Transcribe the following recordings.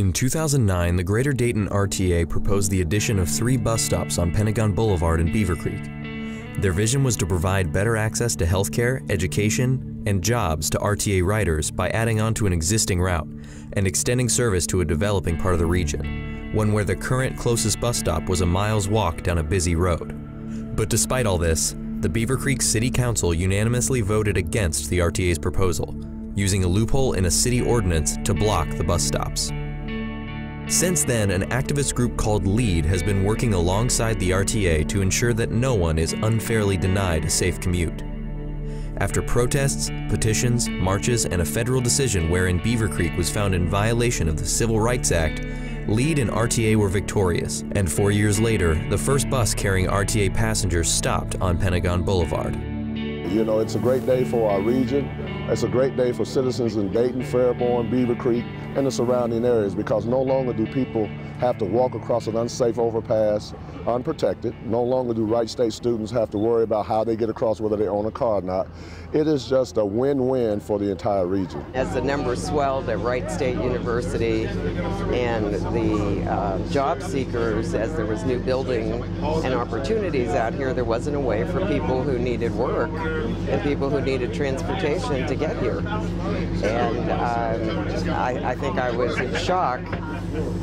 In 2009, the Greater Dayton RTA proposed the addition of 3 bus stops on Pentagon Boulevard in Beavercreek. Their vision was to provide better access to healthcare, education, and jobs to RTA riders by adding on to an existing route and extending service to a developing part of the region, one where the current closest bus stop was a mile's walk down a busy road. But despite all this, the Beavercreek City Council unanimously voted against the RTA's proposal, using a loophole in a city ordinance to block the bus stops. Since then, an activist group called LEAD has been working alongside the RTA to ensure that no one is unfairly denied a safe commute. After protests, petitions, marches, and a federal decision wherein Beavercreek was found in violation of the Civil Rights Act, LEAD and RTA were victorious, and 4 years later, the first bus carrying RTA passengers stopped on Pentagon Boulevard. You know, it's a great day for our region. It's a great day for citizens in Dayton, Fairborn, Beavercreek, and the surrounding areas, because no longer do people have to walk across an unsafe overpass unprotected. No longer do Wright State students have to worry about how they get across, whether they own a car or not. It is just a win-win for the entire region. As the numbers swelled at Wright State University and the job seekers, as there was new building and opportunities out here, there wasn't a way for people who needed work and people who needed transportation to get here. And I think I was in shock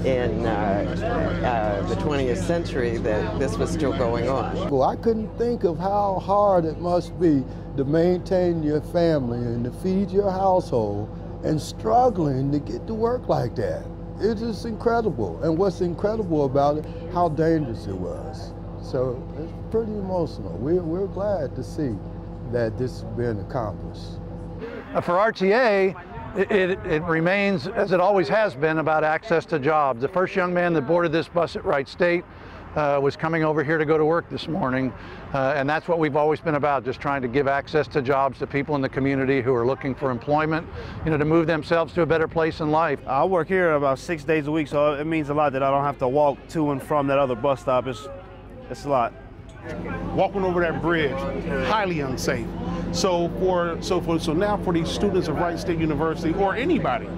in the 20th century that this was still going on. Well, I couldn't think of how hard it must be to maintain your family and to feed your household and struggling to get to work like that. It's just incredible. And what's incredible about it, how dangerous it was. So it's pretty emotional. We're glad to see that this has been accomplished. For RTA, it remains, as it always has been, about access to jobs. The first young man that boarded this bus at Wright State was coming over here to go to work this morning, and that's what we've always been about, just trying to give access to jobs to people in the community who are looking for employment, you know, to move themselves to a better place in life. I work here about 6 days a week, so it means a lot that I don't have to walk to and from that other bus stop. It's a lot. Walking over that bridge, highly unsafe. So now for these students of Wright State University, or anybody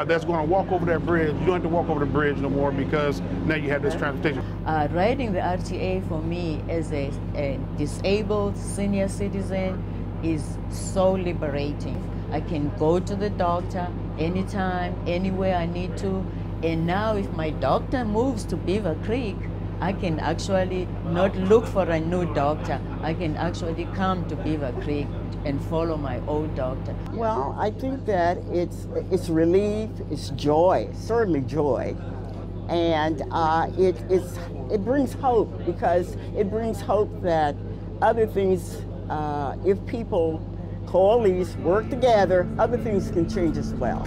that's going to walk over that bridge, you don't have to walk over the bridge no more, because now you have this transportation. Riding the RTA for me as a disabled senior citizen is so liberating. I can go to the doctor anytime, anywhere I need to, and now if my doctor moves to Beavercreek, I can actually not look for a new doctor. I can actually come to Beavercreek and follow my old doctor. Well, I think that it's relief, it's joy, certainly joy. And it brings hope, because it brings hope that other things, if people coalesce, work together, other things can change as well.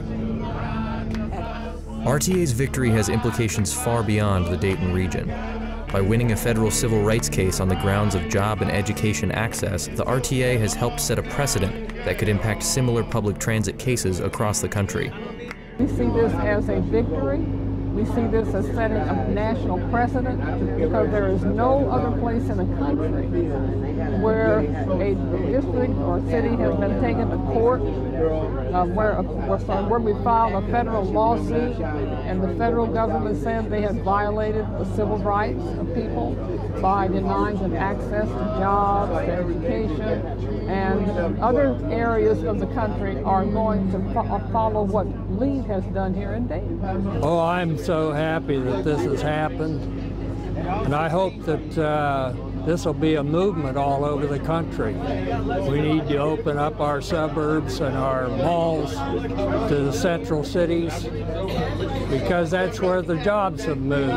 RTA's victory has implications far beyond the Dayton region. By winning a federal civil rights case on the grounds of job and education access, the RTA has helped set a precedent that could impact similar public transit cases across the country. We see this as a victory. We see this as setting a national precedent, because there is no other place in the country where a district or city has been taken to court, where we filed a federal lawsuit and the federal government said they had violated the civil rights of people by denying them access to jobs, to education, and other areas of the country are going to follow what LEAD has done here in Dayton. Oh, I'm so happy that this has happened, and I hope that this will be a movement all over the country. We need to open up our suburbs and our malls to the central cities, because that's where the jobs have moved.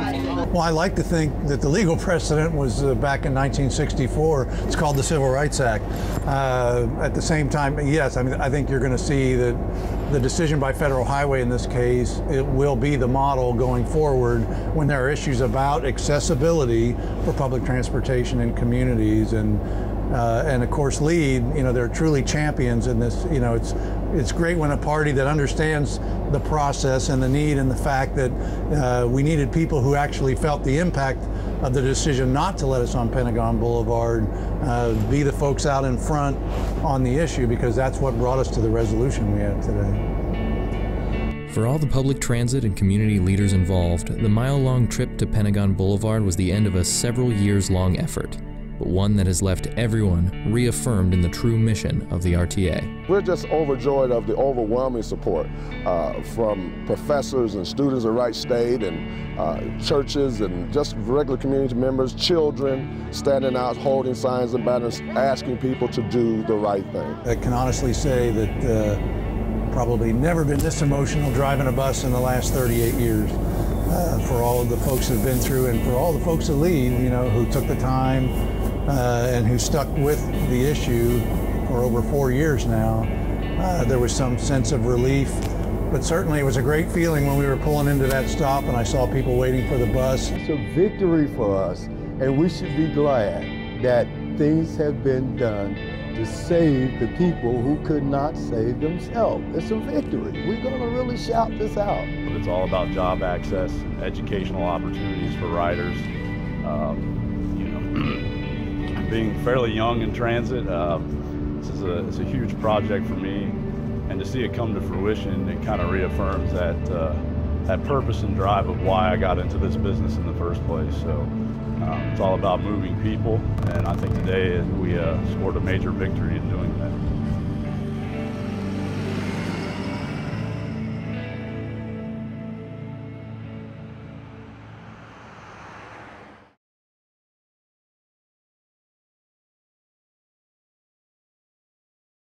Well, I like to think that the legal precedent was back in 1964. It's called the Civil Rights Act. At the same time, yes, I mean, I think you're going to see that the decision by Federal Highway in this case, it will be the model going forward when there are issues about accessibility for public transportation in communities, and of course LEAD, you know, they're truly champions in this. You know, it's great when a party that understands the process and the need and the fact that we needed people who actually felt the impact of the decision not to let us on Pentagon Boulevard be the folks out in front on the issue, because that's what brought us to the resolution we have today. For all the public transit and community leaders involved, the mile-long trip to Pentagon Boulevard was the end of a several years-long effort, but one that has left everyone reaffirmed in the true mission of the RTA. We're just overjoyed of the overwhelming support from professors and students at Wright State and churches and just regular community members, children standing out, holding signs and banners, asking people to do the right thing. I can honestly say that probably never been this emotional driving a bus in the last 38 years. For all of the folks who've been through and for all the folks that lead, you know, who took the time and who stuck with the issue for over 4 years now, there was some sense of relief. But certainly it was a great feeling when we were pulling into that stop and I saw people waiting for the bus. It's a victory for us, and we should be glad that things have been done to save the people who could not save themselves. It's a victory. We're going to really shout this out. It's all about job access, educational opportunities for riders. You know, being fairly young in transit, it's a huge project for me, and to see it come to fruition, it kind of reaffirms that purpose and drive of why I got into this business in the first place. So it's all about moving people, and I think today we scored a major victory in doing that.